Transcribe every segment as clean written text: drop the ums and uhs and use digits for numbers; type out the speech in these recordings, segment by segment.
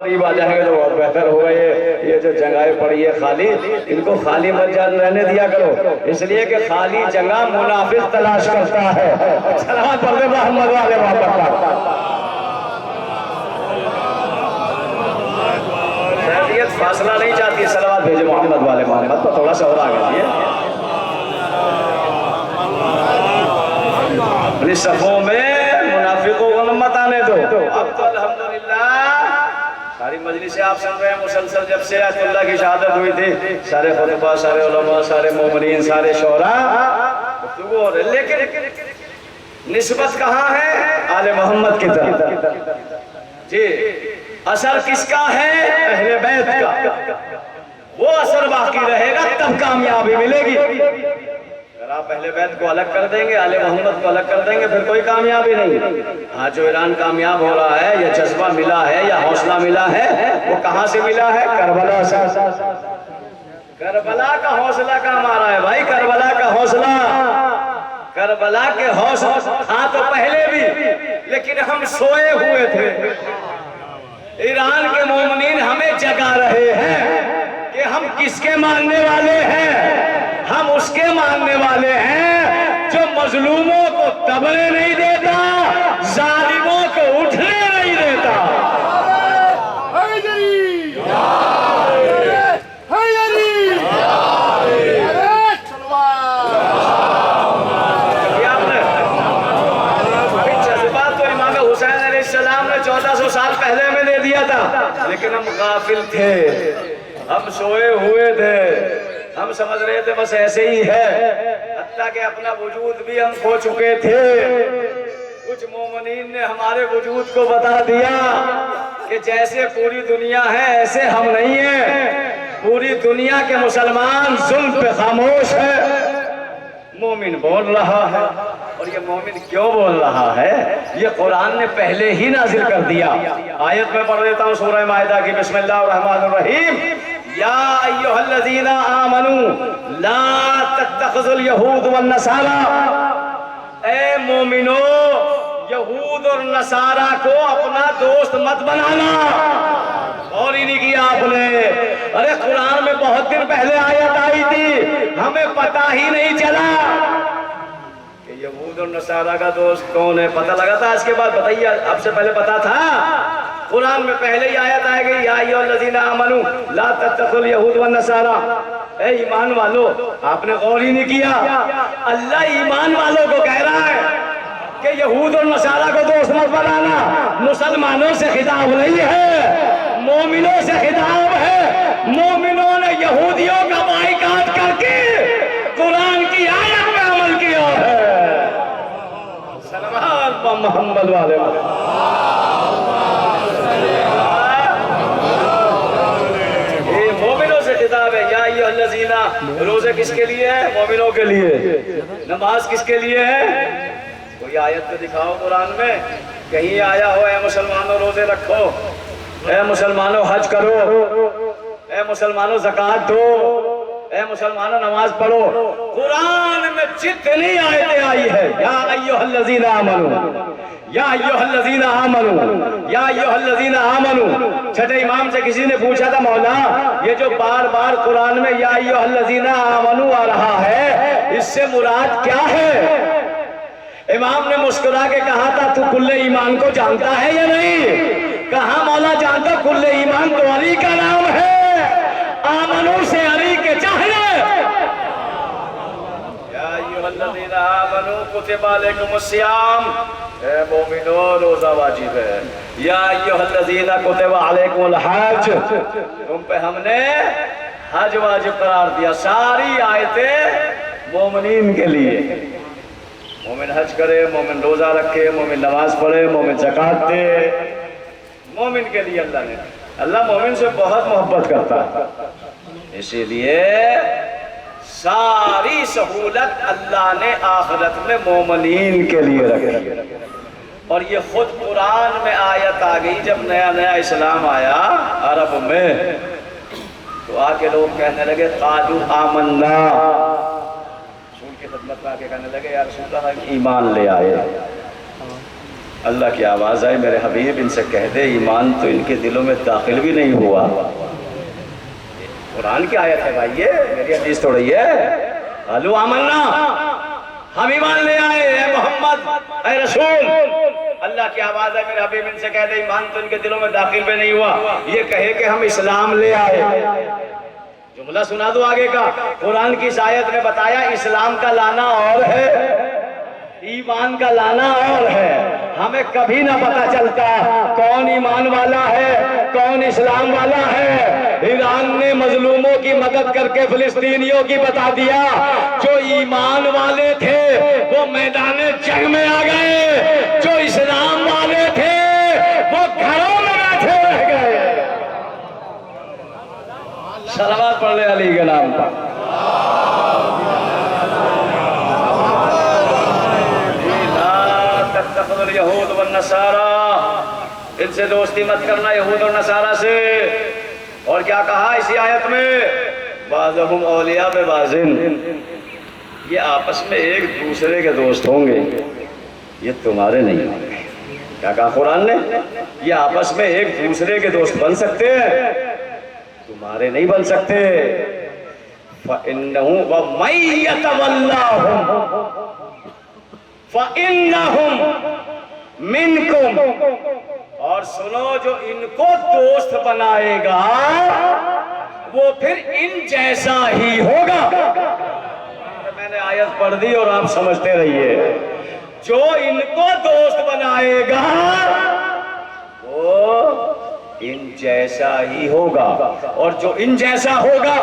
قریب آ جائیں گے تو بہت بہتر ہوگا۔ یہ جو جگہیں پڑی ہے خالی، ان کو خالی مت رہنے دیا کرو، اس لیے کہ خالی جگہ منافق تلاش کرتا ہے۔ سلام پڑھ دے محمد والے محمد پر۔ شریعت فاصلہ نہیں چاہتی، صلوات بھیجے محمد والے محمد پر، تھوڑا سا اور آگے دیئے۔ اپنی صفوں میں منافقوں کو مت آنے دو۔ اب تو الحمدللہ ساری مجلس سے آپ سن رہے ہیں مسلسل، جب سے آیت اللہ کی شہادت ہوئی تھی سارے خطبہ، سارے علماء، سارے مومنین، سارے شعراء گفتگو ہو رہے، لیکن نسبت کہاں ہے؟ آل محمد کی طرف۔ جی اثر کس کا ہے؟ اہل بیت کا۔ وہ اثر باقی رہے گا تب کامیابی ملے گی۔ اگر آپ اہل بیت کو الگ کر دیں گے، آل محمد کو الگ کر دیں گے، پھر کوئی کامیابی نہیں۔ آج جو ایران کامیاب ہو رہا ہے، یا جذبہ ملا ہے، یا حوصلہ ملا ہے، وہ کہاں سے ملا ہے؟ کربلا سے۔ کربلا کا حوصلہ کہاں مارا ہے بھائی؟ کربلا کا حوصلہ، کربلا کے حوصلہ تھا تو پہلے بھی، لیکن ہم سوئے ہوئے تھے۔ ایران کے مومنین ہمیں جگا رہے ہیں کہ ہم کس کے ماننے والے ہیں؟ ہم اس کے ماننے والے ہیں جو مظلوموں کو دبنے نہیں دیتا، ظالموں کو اٹھنے نہیں دیتا۔ جذبات تو امام حسین علیہ السلام نے 1400 سال پہلے میں دے دیا تھا، لیکن ہم غافل تھے، ہم سوئے ہوئے تھے، ہم سمجھ رہے تھے بس ایسے ہی ہے، حتیٰ کہ اپنا وجود بھی ہم کھو چکے تھے۔ کچھ مومنین نے ہمارے وجود کو بتا دیا کہ جیسے پوری دنیا ہے ایسے ہم نہیں ہیں، پوری دنیا کے مسلمان ظلم پہ خاموش ہے۔ مومن بول رہا ہے، اور یہ مومن کیوں بول رہا ہے؟ یہ قرآن نے پہلے ہی نازل کر دیا۔ آیت میں پڑھ دیتا ہوں سورہ مائدہ کی، بسم اللہ الرحمن الرحیم۔ یا ایہا الذین آمنوا لا تتخذوا الیہود والنصارى، اے مومنو یہود اور نصارہ کو اپنا دوست مت بنانا۔ اور ہی نہیں کیا آپ نے؟ ارے قرآن میں بہت دن پہلے آیت آئی تھی، ہمیں پتہ ہی نہیں چلا کہ یہود اور نصارہ کا دوست کون ہے۔ پتہ لگا تھا اس کے بعد؟ بتائیے، اب سے پہلے پتہ تھا؟ قرآن میں پہلے ہی آیت آئے گئی، یا ایھا الذین آمنوا لا تتخذوا الیہود والنصارى، اے ایمان والو، آپ نے غور ہی نہیں کیا؟ اللہ ایمان والوں کو کہہ رہا ہے کہ یہود اور نصارہ کو دوست مت بنانا۔ مسلمانوں سے خطاب نہیں ہے، مومنوں سے خطاب ہے۔ مومنوں نے یہودیوں کا بائیکاٹ کر کے قرآن کی آیت پہ عمل کیا ہے۔ سلام محمد والے روزے کس کے لیے ہے؟ مومنوں کے لیے۔ نماز کس کے لیے ہے؟ کوئی آیت تو دکھاؤ قرآن میں کہیں آیا ہو اے مسلمانوں روزے رکھو، اے مسلمانوں حج کرو، اے مسلمانوں زکوٰۃ دو، اے مسلمانوں نماز پڑھو۔ قرآن میں جتنی آیتیں آئی ہے، یا ایھا الذین آمنوا، یا ایھا الذین آمنوا، یا ایھا الذین آمنوا۔ چھٹے امام سے کسی نے پوچھا تھا، مولا یہ جو بار بار قرآن میں یا ایھا الذین آمنوا آ رہا ہے، اس سے مراد کیا ہے؟ امام نے مسکرا کے کہا تھا، تو کل ایمان کو جانتا ہے یا نہیں؟ کہا مولا جانتا، کل ایمان تو علی کا نام ہے، آمنو سے علی کے چاہیے۔ یا ایھا الذین آمنوا کتب علیکم الصیام، اے مومنو روزہ واجب ہے۔ یا ایھا الذین کتب علیکم الحج، تم پہ ہم نے حج واجب قرار دیا۔ ساری آیتیں مومنین کے لیے، مومن حج کرے، مومن روزہ رکھے، مومن نماز پڑھے، مومن زکوٰۃ دے، مومن کے لیے اللہ نے۔ اللہ مومن سے بہت محبت کرتا ہے، اسی لیے ساری سہولت اللہ نے آخرت میں مومنین کے لیے رکھی۔ اور یہ خود قرآن میں آیت آ گئی جب نیا نیا اسلام آیا عرب میں، تو آ کے لوگ کہنے لگے قالوا آمنا، رسول کی خدمت میں آ کے کہنے لگے یا رسول اللہ ایمان لے آئے۔ اللہ کی آواز آئی میرے حبیب ان سے کہہ دے ایمان تو ان کے دلوں میں داخل بھی نہیں ہوا۔ قرآن کی آیت ہے بھائی، یہ میری حدیث تھوڑی ہے۔ قالوا آمنا، ہم ایمان لے آئے، اے محمد اے رسول۔ اللہ کی آواز ہے میرے حبیب ان سے کہہ دے ایمان تو ان کے دلوں میں داخل بھی نہیں ہوا، یہ کہے کہ ہم اسلام لے آئے۔ جملہ سنا دو آگے کا۔ قرآن کی اس آیت میں بتایا اسلام کا لانا اور ہے، ایمان کا لانا اور ہے۔ ہمیں کبھی نہ پتا چلتا کون ایمان والا ہے کون اسلام والا ہے۔ ایران نے مظلوموں کی مدد کر کے فلسطینیوں کی بتا دیا، جو ایمان والے تھے وہ میدان جنگ میں آ گئے، جو اسلام والے تھے وہ گھروں میں بیٹھے رہ گئے۔ صلوات پڑھ لے علی کے نام پر۔ یہود والنصارى، ان سے دوستی مت کرنا یہود اور نصارہ سے۔ اور کیا کہا اسی آیت میں؟ بعضهم اولیاء ببعض، یہ آپس میں ایک دوسرے کے دوست ہوں گے، یہ تمہارے نہیں ہوں گے۔ کیا کہا قرآن نے؟ یہ آپس میں ایک دوسرے کے دوست بن سکتے ہیں، تمہارے نہیں بن سکتے۔ فَإِنَّهُ وَمَن يَتَوَلَّاهُمْ فَإِنَّهُمْ مِنْكُمْ، اور سنو جو ان کو دوست بنائے گا وہ پھر ان جیسا ہی ہوگا۔ میں نے آیت پڑھ دی اور آپ سمجھتے رہیے۔ جو ان کو دوست بنائے گا وہ ان جیسا ہی ہوگا، اور جو ان جیسا ہوگا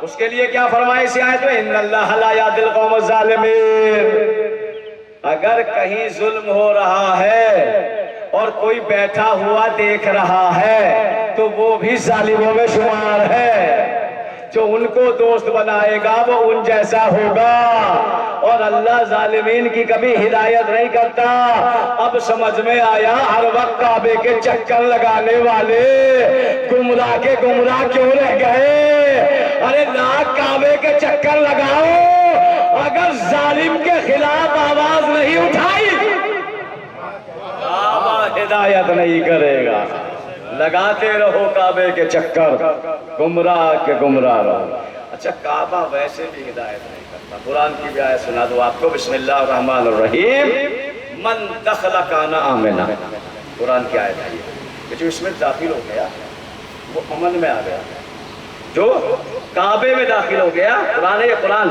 اس کے لیے کیا فرمائے اسی آیت میں؟ ان اللہ لا یہدی القوم الظالمین۔ اگر کہیں ظلم ہو رہا ہے اور کوئی بیٹھا ہوا دیکھ رہا ہے تو وہ بھی ظالموں میں شمار ہے۔ جو ان کو دوست بنائے گا وہ ان جیسا ہوگا، اور اللہ ظالمین کی کبھی ہدایت نہیں کرتا۔ اب سمجھ میں آیا ہر وقت کعبے کے چکر لگانے والے گمراہ کے گمراہ کیوں رہ گئے؟ ارے لاکھ کعبے کے چکر لگاؤ، اگر ظالم کے خلاف آواز نہیں اٹھائی کعبہ ہدایت نہیں کرے گا۔ لگاتے رہو کعبے کے چکر، گمراہ کے گمراہ رہو۔ اچھا کعبہ ویسے بھی ہدایت نہیں کرتا۔ قرآن کی بھی آیت سنا دو آپ کو، بسم اللہ الرحمن الرحیم، من دخل کان آمنا۔ قرآن کی آیت ہے کہ جو اس میں داخل ہو گیا وہ امن میں آ گیا۔ جو کعبے میں داخل ہو گیا، قرآن ہے یہ قرآن،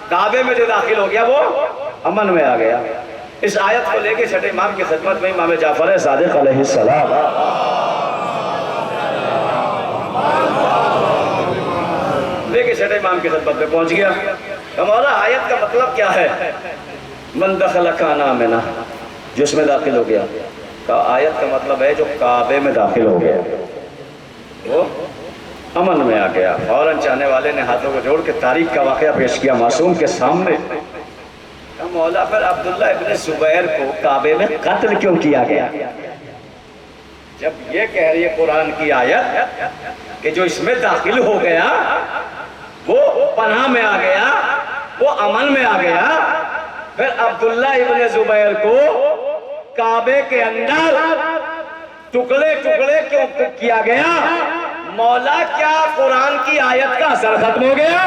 کعبے میں جو داخل ہو گیا وہ امن میں آ گیا۔ اس آیت کو لے کے چھٹے امام کی خدمت میں امام جعفر صادق علیہ السلام لے کے چھٹے امام کی خدمت میں پہنچ گیا۔ مولا آیت کا مطلب کیا ہے؟ من دخل کان آمنا، جو اس میں داخل ہو گیا۔ آیت کا مطلب ہے جو کعبے میں داخل ہو گیا وہ امن میں آ گیا۔ فوراً چاہنے والے نے ہاتھوں کو جوڑ کے تاریخ کا واقعہ پیش کیا معصوم کے سامنے۔ مولا پھر عبداللہ ابن زبیر کو کعبے میں قتل کیوں کیا گیا؟ جب یہ کہہ رہی ہے قرآن کی آیت کہ جو اس میں داخل ہو گیا وہ پناہ میں آ گیا، وہ امن میں آ گیا، پھر عبداللہ ابن زبیر کو کعبے کے اندر ٹکڑے ٹکڑے کیوں کیا گیا؟ مولا کیا قرآن کی آیت کا اثر ختم ہو گیا؟